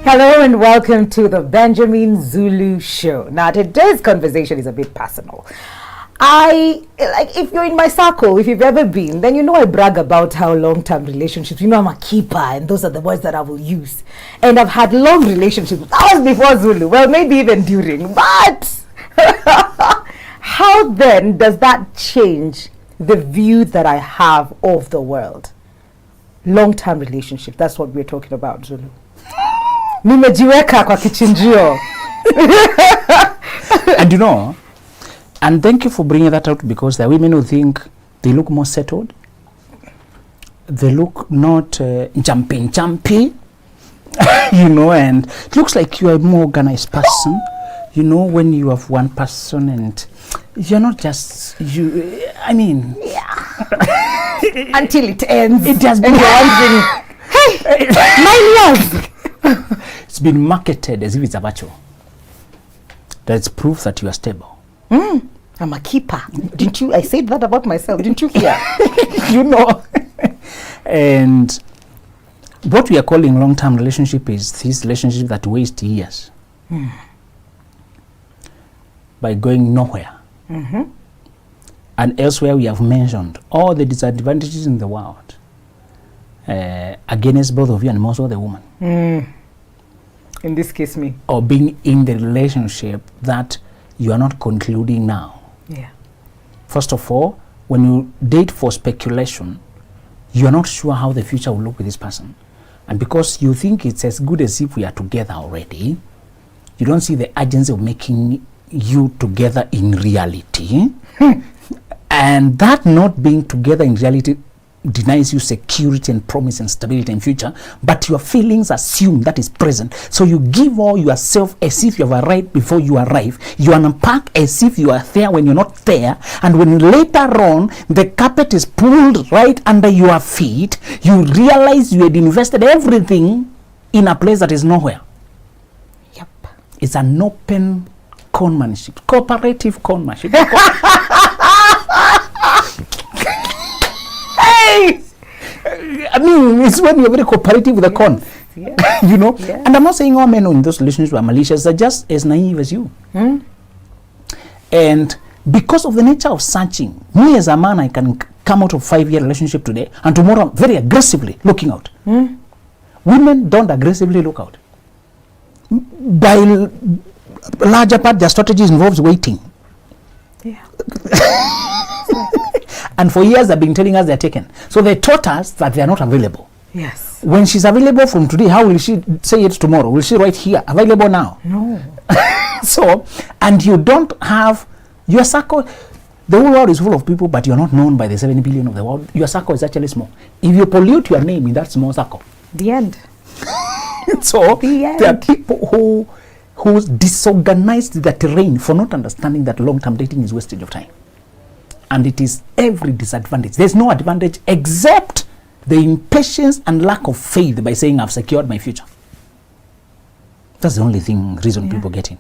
Hello and welcome to the Benjamin Zulu Show. Now today's conversation is a bit personal. If you're in my circle, if you've ever been, then you know I brag about how long-term relationships, I'm a keeper, and those are the words that I will use. And I've had long relationships. That was before Zulu, well, maybe even during, but how then does that change the view that I have of the world? Long-term relationship, that's what we're talking about, Zulu. Nimejiweka kwa kichinjio. And and thank you for bringing that out, because there are women who think they look more settled. They look not jumpy, and it looks like you are a more organized person. When you have one person and you're not just you. Until it ends. It has been Hey, 9 years. It's been marketed as if it's a virtue. That's proof that you are stable. I'm a keeper. Didn't you? I said that about myself. Didn't you hear? And what we are calling long-term relationship is this relationship that waste years by going nowhere. And elsewhere we have mentioned all the disadvantages in the world against both of you, and most of the woman. In this case, me. Or being in the relationship that you are not concluding now. Yeah. First of all, when you date for speculation, you are not sure how the future will look with this person. And because you think it's as good as if we are together already, you don't see the urgency of making you together in reality. And that not being together in reality denies you security and promise and stability in future, but your feelings assume that is present. So you give all yourself as if you have arrived before you arrive. You unpack as if you are there when you're not there. And when later on the carpet is pulled right under your feet, you realize you had invested everything in a place that is nowhere. Yep. It's an open conmanship, cooperative conmanship. It's when you're very cooperative with the con. Yeah. Yeah. And I'm not saying all men in those relationships are malicious. They're just as naive as you. And because of the nature of searching, me as a man, I can come out of 5-year relationship today, and tomorrow I'm very aggressively looking out. Women don't aggressively look out. By larger part, their strategy involves waiting. Yeah. And for years they've been telling us they're taken. So they taught us that they are not available. Yes. When she's available from today, how will she say it tomorrow? Will she write here, available now? No. So, and you don't have your circle. The whole world is full of people, but you're not known by the 7 billion of the world. Your circle is actually small. If you pollute your name in that small circle, the end. So the end. There are people who disorganized the terrain for not understanding that long-term dating is wastage of time. And it is every disadvantage. There's no advantage except the impatience and lack of faith by saying I've secured my future. That's the only reason people get in.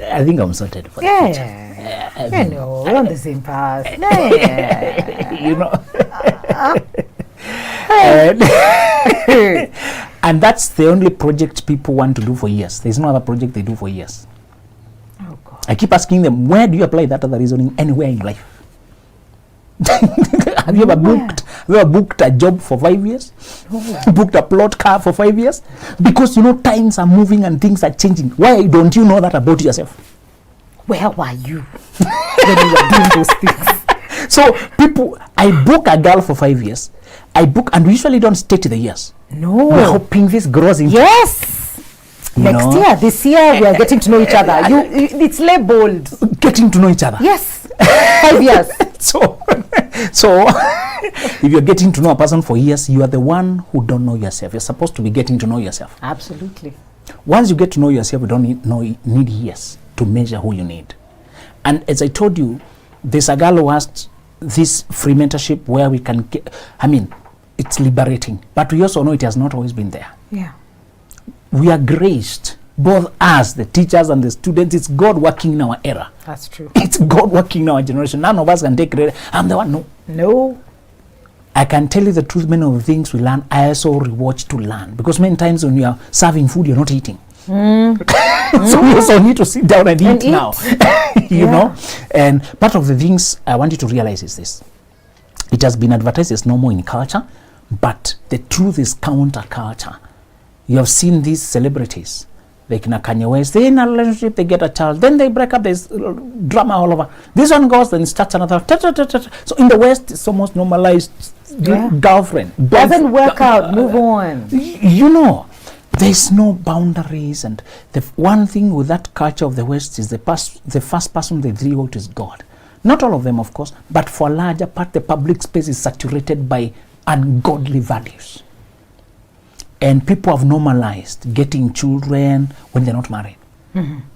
I think I'm sorted for the future. We're on the same path. And that's the only project people want to do for years. There's no other project they do for years. Oh God. I keep asking them, where do you apply that other reasoning anywhere in life? Have you ever booked a job for 5 years? No. Booked a plot car for 5 years? Because times are moving and things are changing. Why don't you know that about yourself? Where were you when you were doing those things? So I book a girl for 5 years. And we usually don't state the years. No. We're hoping this grows into. Yes. Next year, this year, we are getting to know each other. It's labeled. Getting to know each other. Yes. 5 years. So if you're getting to know a person for years, you are the one who don't know yourself. You're supposed to be getting to know yourself. Absolutely. Once you get to know yourself, you don't need years to measure who you need. And as I told you, there's a girl who asked this free mentorship where we can get, it's liberating. But we also know it has not always been there. Yeah. We are graced, both us, the teachers and the students. It's God working in our era. That's true. It's God working in our generation. None of us can take credit. I'm the one. No. I can tell you the truth, many of the things we learn, I also rewatch to learn. Because many times when you are serving food, you're not eating. So we also need to sit down and eat now. you know? And part of the things I want you to realize is this. It has been advertised as normal in culture, but the truth is counterculture. You have seen these celebrities, like Kanye West, they're in a relationship, they get a child, then they break up, there's drama all over. This one goes, then starts another. So in the West, it's almost normalized. Girlfriend. Doesn't work out, move on. You know, there's no boundaries. And the one thing with that culture of the West is the first person they throw out is God. Not all of them, of course, but for a larger part, the public space is saturated by ungodly values. And people have normalized getting children when they're not married.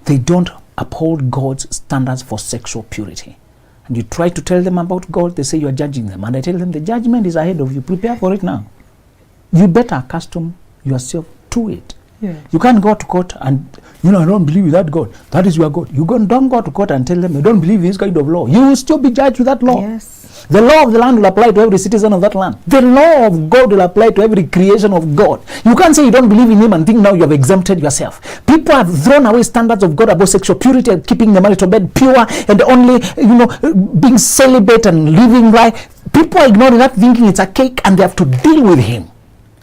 They don't uphold God's standards for sexual purity. And you try to tell them about God, they say you are judging them. And I tell them the judgment is ahead of you. Prepare for it now. You better accustom yourself to it. You can't go to court and, I don't believe in that God. That is your God. Don't go to court and tell them you don't believe in this kind of law. You will still be judged with that law. Yes. The law of the land will apply to every citizen of that land. The law of God will apply to every creation of God. You can't say you don't believe in him and think now you have exempted yourself. People have thrown away standards of God about sexual purity and keeping the marital bed pure and only, being celibate and living right. People are ignoring that, thinking it's a cake, and they have to deal with him.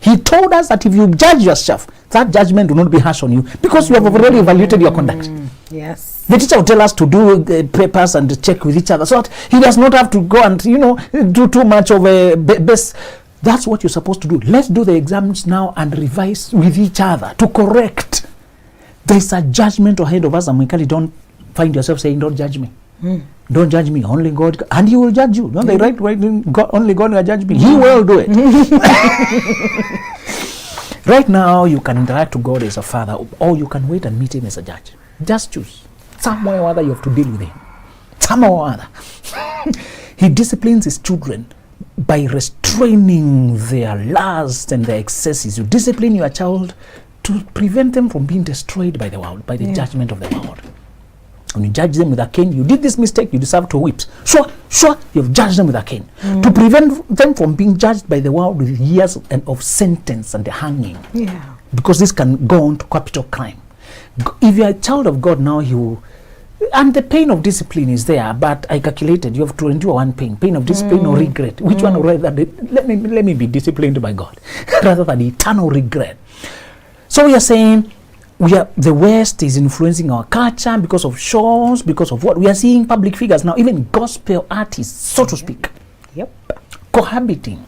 He told us that if you judge yourself, that judgment will not be harsh on you because you have already evaluated your conduct. Yes. The teacher will tell us to do papers and check with each other so that he does not have to go and, do too much of a best. That's what you're supposed to do. Let's do the exams now and revise with each other to correct. There's a judgment ahead of us, and don't find yourself saying, don't judge me. Don't judge me, only God, and he will judge you. Don't they right? God, only God will judge me. He will do it. Right now, you can interact with God as a father, or you can wait and meet him as a judge. Just choose. Somewhere or other, you have to deal with him. Somehow or other. He disciplines his children by restraining their lust and their excesses. You discipline your child to prevent them from being destroyed by the world, by the judgment of the world. When you judge them with a cane, you did this mistake, you deserve 2 whips. Sure, you've judged them with a cane. To prevent them from being judged by the world with years of sentence and the hanging. Yeah. Because this can go on to capital crime. If you're a child of God now, and the pain of discipline is there, but I calculated you have to endure one pain of discipline or regret. Which one would rather? Let me be disciplined by God rather than eternal regret. So we are saying the West is influencing our culture because of shows, because of what we are seeing. Public figures now, even gospel artists, so to speak, cohabiting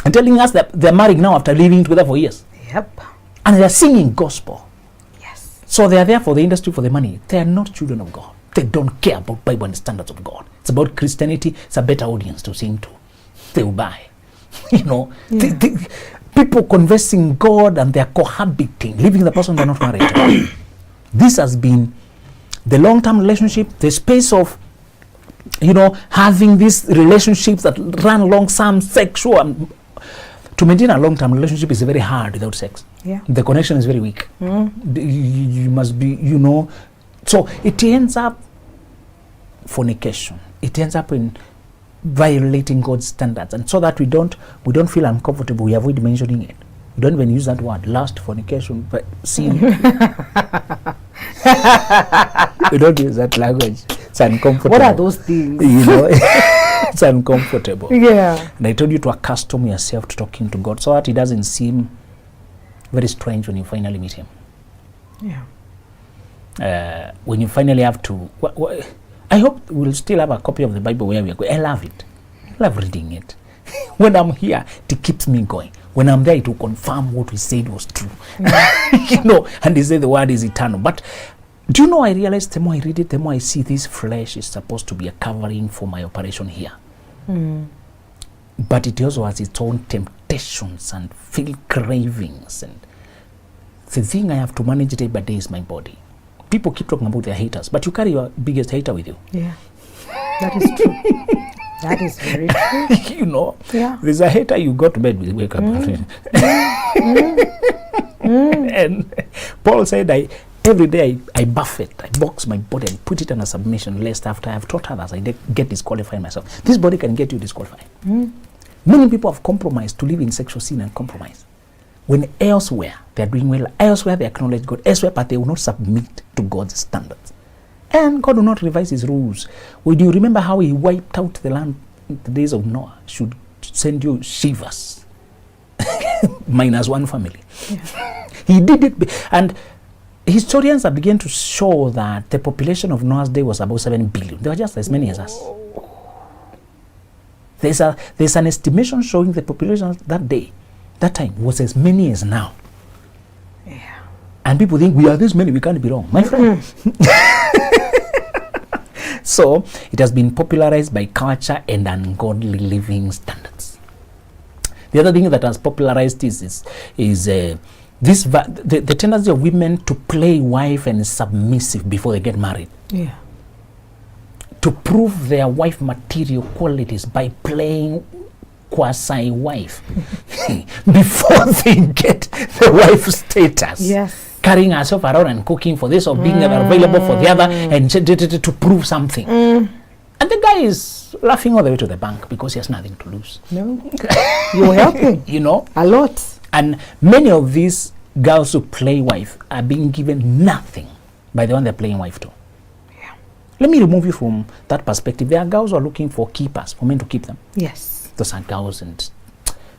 and telling us that they're married now after living together for years. And they're singing gospel. So they are there for the industry, for the money. They are not children of God. They don't care about Bible and the standards of God. It's about Christianity. It's a better audience to sing to. They will buy. People confessing God and they are cohabiting, living the person they're not married to. This has been the long-term relationship, the space of, having these relationships that run along some sexual. To maintain a long-term relationship is very hard without sex. The connection is very weak. You must be, So it ends up fornication. It ends up in violating God's standards. And so that we don't feel uncomfortable, we avoid mentioning it. We don't even use that word, lust, fornication, sin. We don't use that language. It's uncomfortable. What are those things? It's uncomfortable. And I told you to accustom yourself to talking to God so that it doesn't seem very strange when you finally meet him. When you finally have to... I hope we'll still have a copy of the Bible where we are going. I love it. I love reading it. When I'm here, it keeps me going. When I'm there, it will confirm what we said was true. And they say the word is eternal. But do you know, I realize the more I read it, the more I see this flesh is supposed to be a covering for my operation here. But it also has its own temptations and cravings. And the thing I have to manage day by day is my body. People keep talking about their haters, but you carry your biggest hater with you. That is true. That is very true. There's a hater you go to bed with, wake up. And Paul said, every day I buff it, I box my body and put it under submission, lest after I've taught others, I get disqualified myself. This body can get you disqualified. Many people have compromised to live in sexual sin and compromise. When elsewhere they are doing well, elsewhere they acknowledge God, elsewhere, but they will not submit to God's standards. And God will not revise his rules. Well, do you remember how he wiped out the land in the days of Noah? Should send you shivers. Minus one family. Yeah. He did it. And historians are beginning to show that the population of Noah's day was about 7 billion. There were just as many as us. There's an estimation showing the population that time was as many as now. Yeah. And people think we are this many, we can't be wrong. My friend. So it has been popularized by culture and ungodly living standards. The other thing that has popularized is the tendency of women to play wife and submissive before they get married. Yeah. To prove their wife material qualities by playing quasi-wife before they get the wife status. Yes. Carrying herself around and cooking for this or being available for the other and to prove something. And the guy is laughing all the way to the bank because he has nothing to lose. No. You're helping. You know? A lot. And many of these girls who play wife are being given nothing by the one they're playing wife to. Yeah. Let me remove you from that perspective. There are girls who are looking for keepers, for men to keep them. Yes. Those are girls, and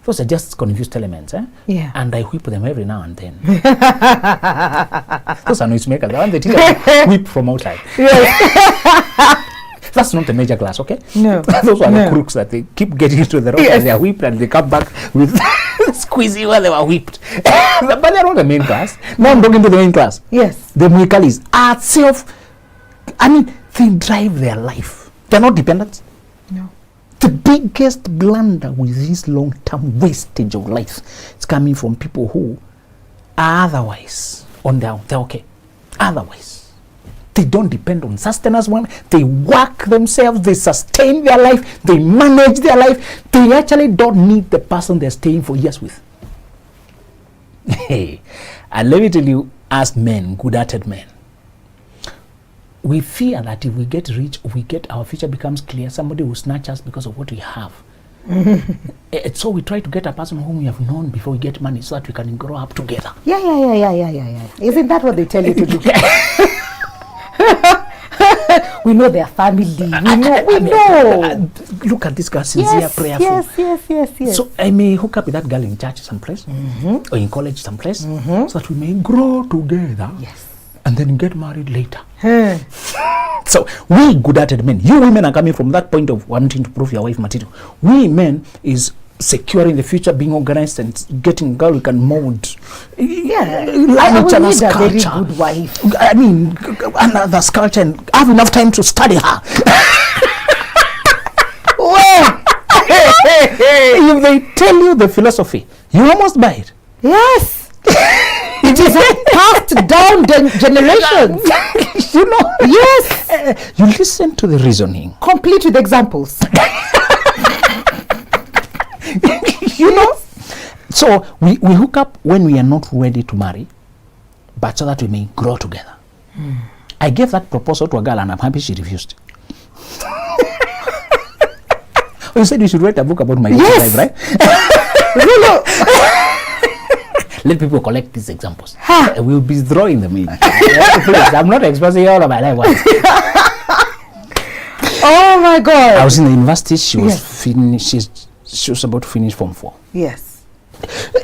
those are just confused elements. Yeah. And I whip them every now and then. Those are noisemakers. The one they teach them whip from outside. Yes. That's not a major class, okay? No. Those are the crooks that they keep getting into the road and they are whipped and they come back with squeezy where they were whipped. But they're not the main class. Now I'm talking to the main class. Yes. The Mwikalis they drive their life. They're not dependent. No. The biggest blunder with this long-term wastage of life is coming from people who are otherwise on their own. They're okay. Otherwise. They don't depend on sustenance. They work themselves, they sustain their life, they manage their life. They actually don't need the person they're staying for years with. Hey, and let me tell you, as men, good-hearted men, we fear that if we get rich, our future becomes clear, somebody will snatch us because of what we have. So we try to get a person whom we have known before we get money so that we can grow up together. Yeah. Isn't that what they tell you to do? We know their family. We know. Look at this girl, sincere, prayerful. Yes. So I may hook up with that girl in church someplace, or in college someplace, so that we may grow together. Yes. And then get married later. So we good-hearted men, you women are coming from that point of wanting to prove your wife material. We men is securing the future, being organized and getting a girl who can mold. Yeah, learn each other's need a culture. very good wife. I mean, another's culture and have enough time to study her. Well, if they tell you the philosophy, you almost buy it. Yes. It is passed down generations. You know. Yes. You listen to the reasoning. Complete with examples. You know. So we hook up when we are not ready to marry, but so that we may grow together. I gave that proposal to a girl and I'm happy she refused. You said you should write a book about my life, right? No. Let people collect these examples. We'll be throwing them in. Please, I'm not exposing all of my life. Oh my God! I was in the university. She was she was about to finish Form 4. Yes.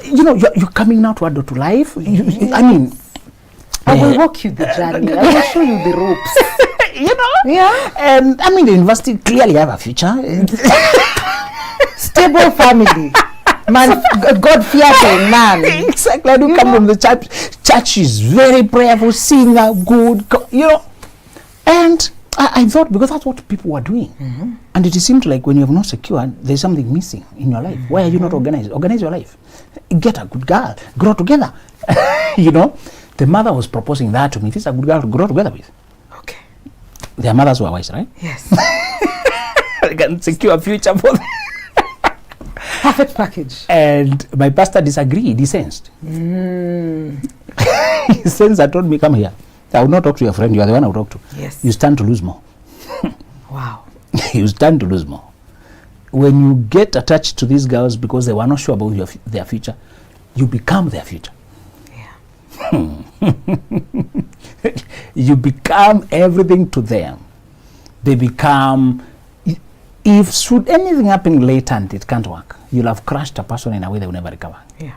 You know, you're coming now to adult life. I mean, I will walk you the journey. I will show you the ropes. You know. Yeah. And I mean, the university clearly have a future. Stable family. Man, God-fearing man. Exactly. I do come from the church. Church is very prayerful, singer, good, you know. And I thought, because that's what people were doing. And it seemed like when you have not secured, there's something missing in your life. Why are you not organized? Organize your life. Get a good girl. Grow together. You know. The mother was proposing that to me. This is a good girl to grow together with. Okay. Their mothers were wise, right? Yes. I can secure a future for them. Perfect package. And my pastor disagreed. He sensed. He sensed and told me, come here. I will not talk to your friend. You are the one I will talk to. Yes. You stand to lose more. Wow. You stand to lose more. when you get attached to these girls because they were not sure about their future, you become their future. You become everything to them. They become, if should anything happen later and it can't work, you'll have crushed a person in a way they will never recover. Yeah.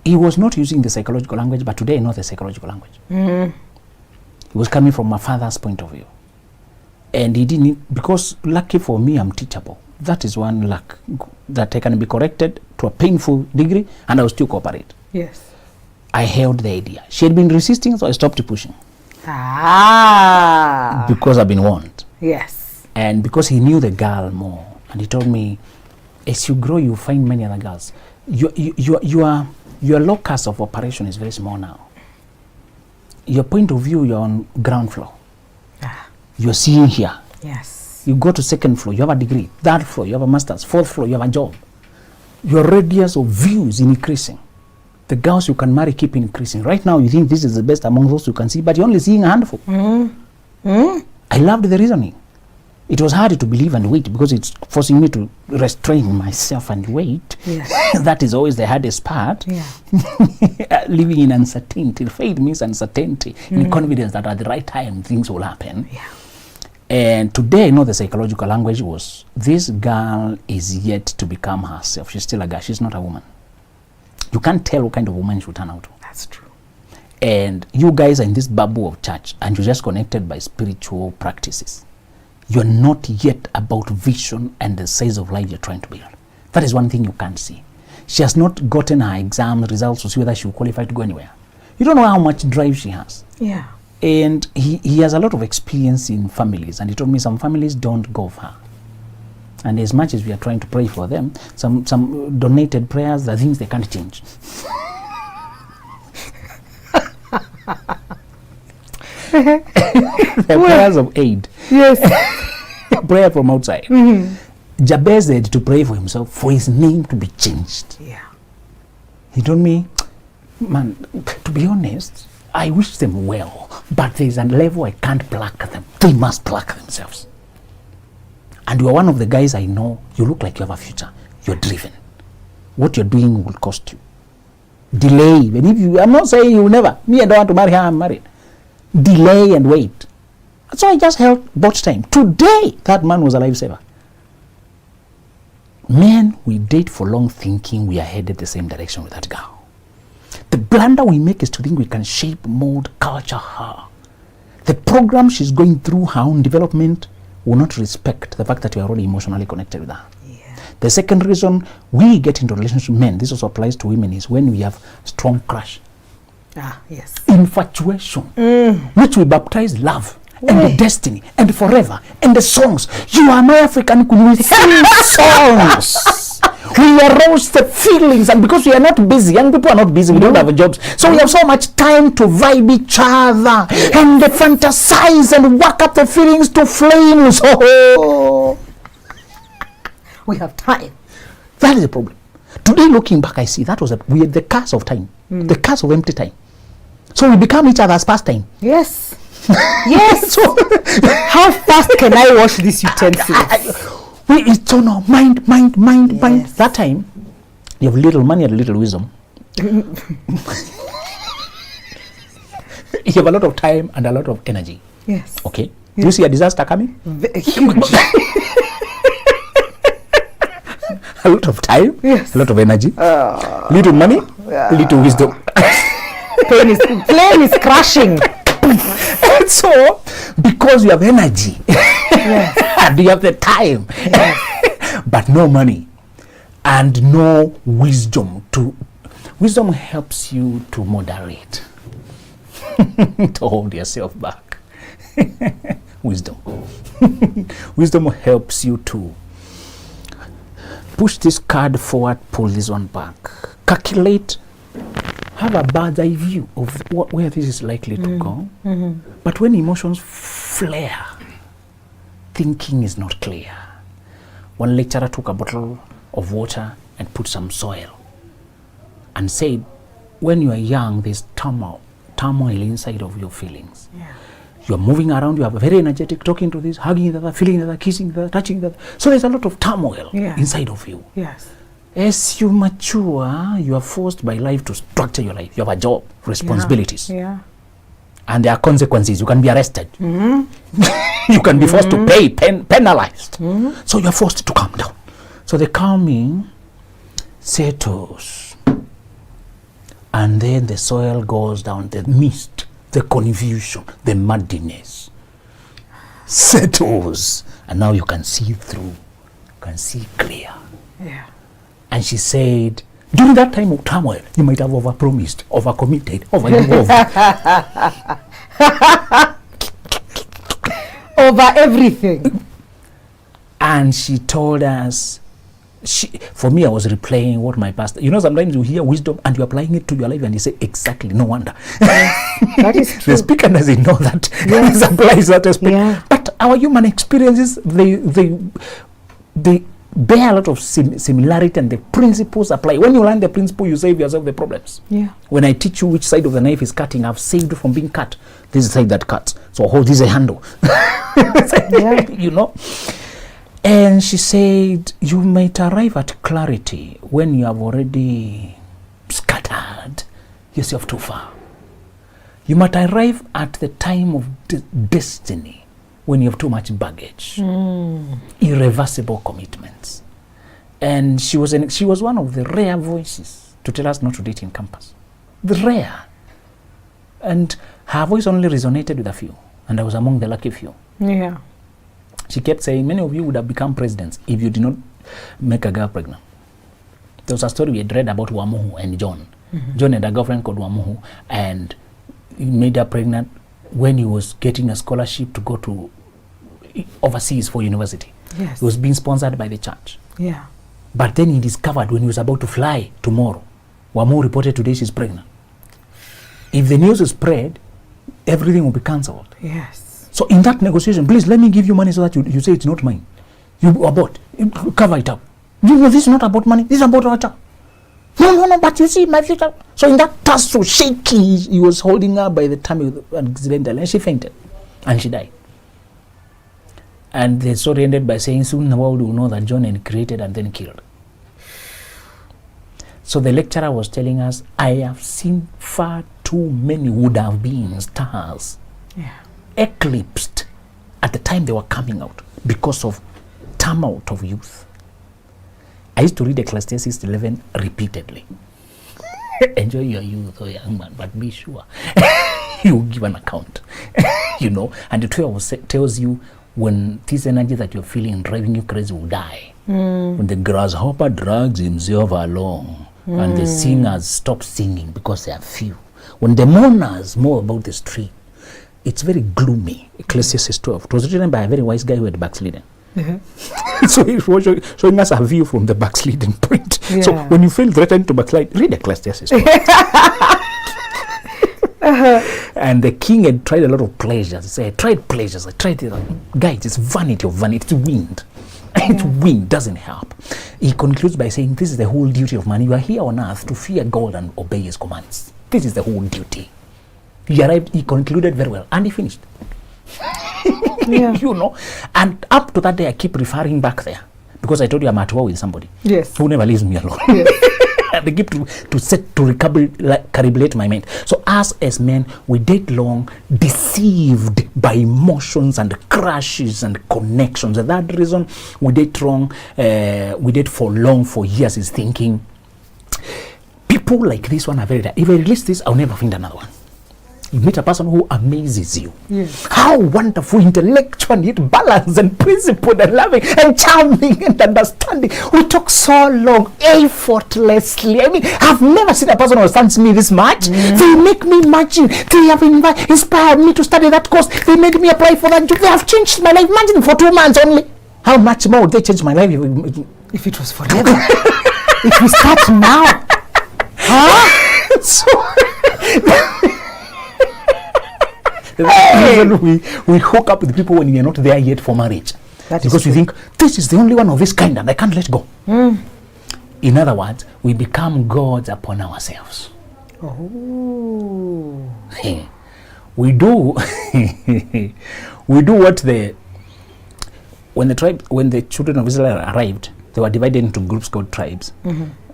He was not using the psychological language, but today I know the psychological language. He was coming from my father's point of view. And he didn't, because lucky for me, I'm teachable. That is one luck, that I can be corrected to a painful degree and I will still cooperate. Yes. I held the idea. She had been resisting, so I stopped pushing. Because I've been warned. Yes. And because he knew the girl more. And he told me, as you grow, you find many other girls. Your locus of operation is very small now. Your point of view, you're on ground floor. You're seeing here. Yes. You go to second floor, you have a degree. Third floor, you have a master's. Fourth floor, you have a job. Your radius of view is increasing. The girls you can marry keep increasing. Right now, you think this is the best among those you can see, but you're only seeing a handful. I loved the reasoning. It was hard to believe and wait because it's forcing me to restrain myself and wait. Yes. That is always the hardest part. Yeah. Living in uncertainty. Faith means uncertainty, in confidence that at the right time things will happen. Yeah. And today I know the psychological language was, this girl is yet to become herself. She's still a girl. She's not a woman. You can't tell what kind of woman she will turn out. That's true. And you guys are in this bubble of church and you're just connected by spiritual practices. You're not yet about vision and the size of life you're trying to build. That is one thing you can't see. She has not gotten her exam results to see whether she will qualify to go anywhere. You don't know how much drive she has. Yeah. And he has a lot of experience in families, and he told me some families don't go far. And as much as we are trying to pray for them, some donated prayers are things they can't change. The prayers of aid. Yes. Prayer from outside. Jabez had to pray for himself for his name to be changed. Yeah. He told me, man, to be honest, I wish them well, but there's a level I can't pluck them. They must pluck themselves. And you are one of the guys I know, you look like you have a future. You're driven. What you're doing will cost you. Delay. And if you, I'm not saying you will never. Me, I don't want to marry her, I'm married. Delay and wait. So I just held bought time. Today, that man was a lifesaver. Men, we date for long thinking we are headed the same direction with that girl. The blunder we make is to think we can shape, mold, culture her. The program she's going through, her own development, will not respect the fact that you are already emotionally connected with her. Yeah. The second reason we get into relationship, men, this also applies to women, is when we have strong crush. Yes. Infatuation, which we baptize love and destiny and forever and the songs. You are my African queen. We sing songs. We arouse the feelings, and because we are not busy, young people are not busy, we don't have jobs, so we have so much time to vibe each other and fantasize and work up the feelings to flames. Oh, we have time. that is the problem. Today, looking back, I see that was we had the curse of time, the curse of empty time. So we become each other's pastime. Yes. Yes. So, how fast can I wash this utensil? It's on our mind. That time, you have little money and little wisdom. You have a lot of time and a lot of energy. Yes. Okay. Do you see a disaster coming? Huge. A lot of time, yes. A lot of energy, little money, little wisdom. Plane is crashing. And so, because you have energy, yes. And you have the time, yes. But no money and no wisdom. Wisdom helps you to moderate, to hold yourself back. Wisdom. Wisdom helps you to push this card forward, pull this one back, calculate, have a bird's eye view of where this is likely to go. But when emotions flare, thinking is not clear. One lecturer took a bottle of water and put some soil and said, when you are young, there's turmoil inside of your feelings. Yeah. You're moving around, you are very energetic, talking to this, hugging the other, feeling the other, kissing the other, touching the other. So there's a lot of turmoil inside of you. Yes. As you mature, you are forced by life to structure your life. You have a job, responsibilities. Yeah. And there are consequences. You can be arrested. Mm-hmm. You can be forced to pay, penalized. Mm-hmm. So you're forced to calm down. So the calming settles. And then the soil goes down, the mist, the confusion, the muddiness settles. And now you can see through, you can see clear. Yeah. And she said, during that time of turmoil, you might have overpromised, overcommitted, over-involved. Over everything. And she told us, for me, I was replaying what my pastor, sometimes you hear wisdom and you're applying it to your life and you say, exactly, no wonder. Yes, that is true. The speaker doesn't know that. Yes. He applies that aspect. Yeah. But our human experiences, they bear a lot of similarity, and the principles apply. When you learn the principle, you save yourself the problems. Yeah. When I teach you which side of the knife is cutting, I've saved from being cut. This is the side that cuts. So hold this a handle. Yeah. And she said, you might arrive at clarity when you have already scattered yourself too far. You might arrive at the time of destiny when you have too much baggage, irreversible commitments. And she was one of the rare voices to tell us not to date in campus. The rare. And her voice only resonated with a few, and I was among the lucky few. Yeah. She kept saying, many of you would have become presidents if you did not make a girl pregnant. There was a story we had read about Wamuhu and John. Mm-hmm. John had a girlfriend called Wamuhu, and he made her pregnant when he was getting a scholarship to go to overseas for university. Yes. It was being sponsored by the church. Yeah. But then he discovered when he was about to fly tomorrow, Wamuhu reported today she's pregnant. If the news is spread, everything will be cancelled. Yes. So in that negotiation, please let me give you money so that you say it's not mine. You abort. You cover it up. This is not about money. This is about our child. No, but you see my future. So in that tussle, shaky, he was holding her by the tummy accidentally, and she fainted. And she died. And the story ended by saying, soon the world will know that John had created and then killed. So the lecturer was telling us, I have seen far too many would have been stars. Yeah. Eclipsed at the time they were coming out because of tumult of youth. I used to read Ecclesiastes 11 repeatedly. Enjoy your youth, oh young man, but be sure you give an account. And the 12 tells you when this energy that you're feeling driving you crazy will die. When the grasshopper drags himself along and the singers stop singing because they are few. When the mourners mourn about the street, it's very gloomy. Ecclesiastes 12. It was written by a very wise guy who had backslidden. Mm-hmm. So he was showing us a view from the backsliding point. Yeah. So when you feel threatened to backslide, read Ecclesiastes 12. And the king had tried a lot of pleasures. He said, I tried pleasures. I tried it. Guys, it's vanity of vanity. It's wind. It's wind, doesn't help. He concludes by saying, this is the whole duty of man. You are here on earth to fear God and obey his commands. This is the whole duty. He concluded very well, and he finished. And up to that day, I keep referring back there because I told you I'm at war with somebody. Yes. Who never leaves me alone. Yes. And they keep to calibrate my mind. So us as men, we date long, deceived by emotions and crashes and connections. And that reason we date wrong, we date for long, for years, is thinking people like this one are very rare. If I release this, I'll never find another one. You meet a person who amazes you. Yes. How wonderful, intellectual, yet balanced and principled and loving and charming and understanding. We talk so long, effortlessly. I mean, I've never seen a person who understands me this much. They make me imagine. They have inspired me to study that course. They made me apply for that job. They have changed my life. Imagine for 2 months only. How much more would they change my life if it was forever? If we start now. Huh? We hook up with people when we are not there yet for marriage. Because we think, this is the only one of this kind and I can't let go. In other words, we become gods upon ourselves. Oh. we do we do what when the children of Israel arrived, they were divided into groups called tribes.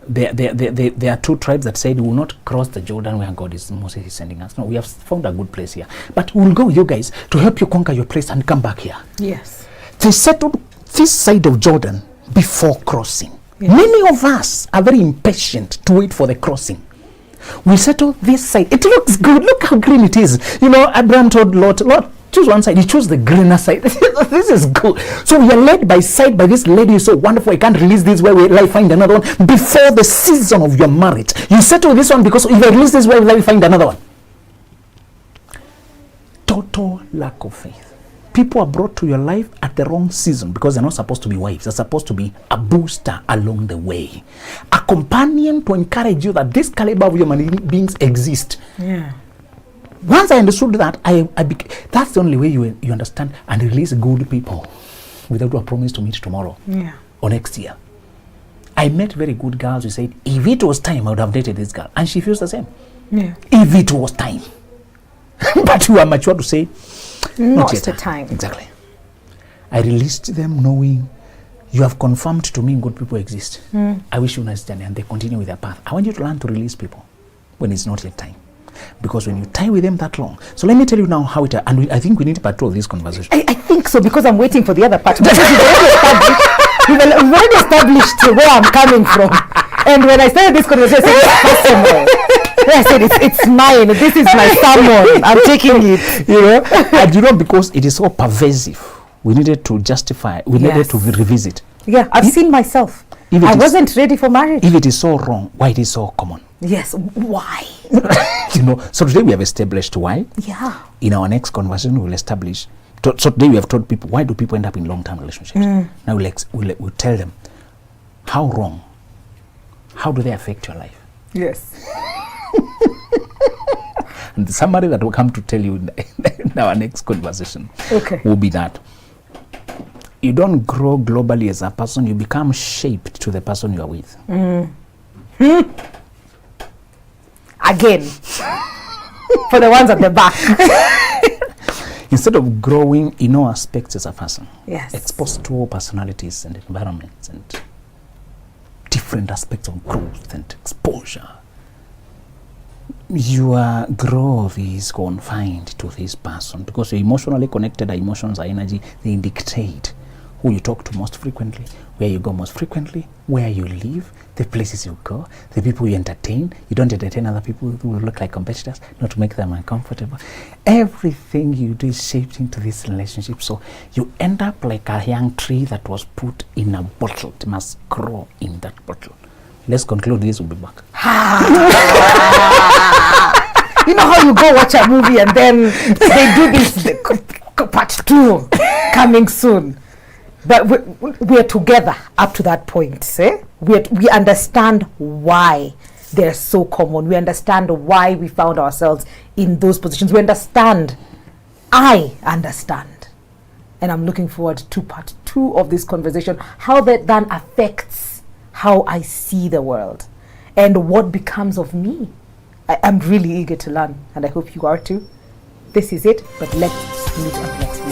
There are two tribes that said, we will not cross the Jordan where Moses is sending us. No, we have found a good place here, but we'll go with you guys to help you conquer your place and come back here. Yes. They settled this side of Jordan before crossing. Yes. Many of us are very impatient to wait for the crossing. We settle this side. It looks good. Look how green it is. You know, Abraham told Lot, choose one side. He chose the greener side. This is good. So we are led by this lady is so wonderful. I can't release this, where will I find another one? Before the season of your marriage, you settle this one, because if I release this, where will I find another one? Total lack of faith. People are brought to your life at the wrong season, because they're not supposed to be wives. They're supposed to be a booster along the way, a companion to encourage you that this caliber of human beings exist. Yeah. Once I understood that, that's the only way you understand and release good people without a promise to meet tomorrow or next year. I met very good girls who said, if it was time, I would have dated this girl. And she feels the same. Yeah. If it was time. But you are mature to say, not the time. Exactly. I released them knowing you have confirmed to me good people exist. I wish you a nice journey, and they continue with their path. I want you to learn to release people when it's not yet time. Because when you tie with them that long, so let me tell you now how it, and I think we need part 2 of this conversation. I think so, because I'm waiting for the other part. We've already established where I'm coming from. And when I started this conversation, it's personal. I said, it's mine. This is my sermon. I'm taking it. You know, and you know, because it is so pervasive, we needed to justify, we needed to revisit. Yeah, I've seen myself. I wasn't ready for marriage. If it is so wrong, why it is so common? Yes, why? You know, so today we have established why. Yeah. In our next conversation, we'll establish. So today we have told people, why do people end up in long-term relationships? Now we'll tell them how wrong. How do they affect your life? Yes. And the summary that will come to tell you in our next conversation will be that you don't grow globally as a person, you become shaped to the person you are with. Again, for the ones at the back. Instead of growing in all aspects as a person, exposed to all personalities and environments and different aspects of growth and exposure, your growth is confined to this person, because you're emotionally connected. Emotions are energy. They dictate who you talk to most frequently, where you go most frequently, where you live, the places you go, the people you entertain. You don't entertain other people who look like competitors, not to make them uncomfortable. Everything you do is shaped into this relationship. So you end up like a young tree that was put in a bottle. It must grow in that bottle. Let's conclude this, we'll be back. You know how you go watch a movie and then they do this part 2 coming soon. But we're together up to that point. We understand why they're so common. We understand why we found ourselves in those positions. We understand. I understand. And I'm looking forward to part 2 of this conversation. How that then affects how I see the world and what becomes of me. I'm really eager to learn, and I hope you are too. This is it, but let's meet up next week.